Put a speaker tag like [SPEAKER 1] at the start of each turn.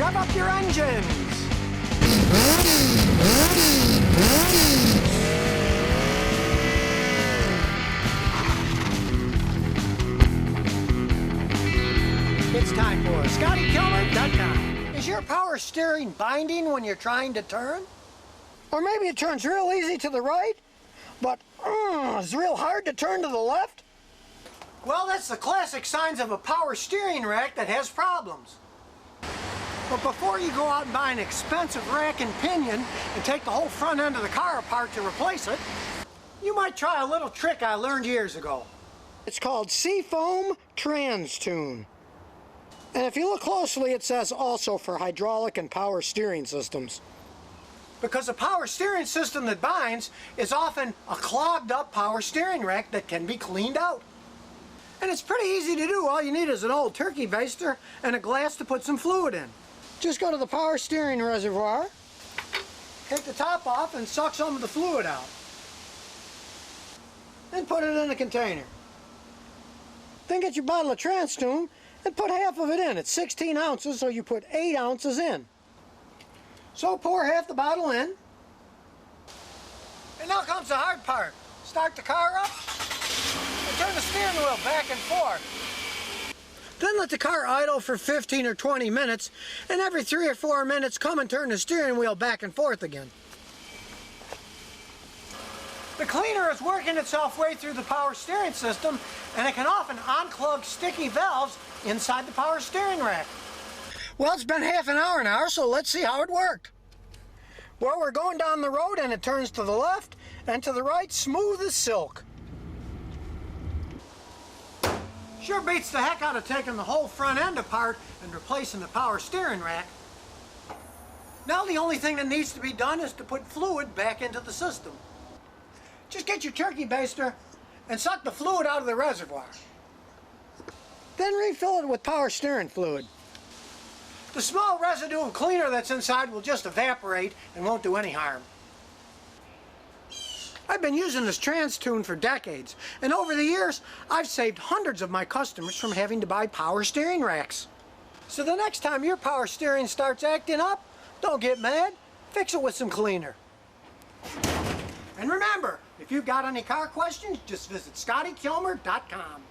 [SPEAKER 1] Rev up your engines! It's time for ScottyKilmer.com. Is your power steering binding when you're trying to turn? Or maybe it turns real easy to the right, but it's real hard to turn to the left? Well, that's the classic signs of a power steering rack that has problems. But before you go out and buy an expensive rack and pinion and take the whole front end of the car apart to replace it, you might try a little trick I learned years ago. It's called Seafoam Trans-Tune. And if you look closely, it says also for hydraulic and power steering systems. Because a power steering system that binds is often a clogged up power steering rack that can be cleaned out. And it's pretty easy to do. All you need is an old turkey baster and a glass to put some fluid in. Just go to the power steering reservoir, take the top off and suck some of the fluid out. Then put it in a container. Then get your bottle of Trans-Tune and put half of it in. It's 16 ounces, so you put 8 ounces in. So pour half the bottle in. And now comes the hard part. Start the car up and turn the steering wheel back and forth. Then let the car idle for 15 or 20 minutes, and every 3 or 4 minutes come and turn the steering wheel back and forth again. The cleaner is working itself way through the power steering system, and it can often unclog sticky valves inside the power steering rack. Well, it's been half an hour now, so let's see how it worked. Well, we're going down the road and it turns to the left and to the right, smooth as silk. Sure beats the heck out of taking the whole front end apart and replacing the power steering rack. Now the only thing that needs to be done is to put fluid back into the system. Just get your turkey baster and suck the fluid out of the reservoir. Then refill it with power steering fluid. The small residue of cleaner that's inside will just evaporate and won't do any harm. I've been using this Trans-Tune for decades, and over the years, I've saved hundreds of my customers from having to buy power steering racks. So the next time your power steering starts acting up, don't get mad, fix it with some cleaner. And remember, if you've got any car questions, just visit ScottyKilmer.com.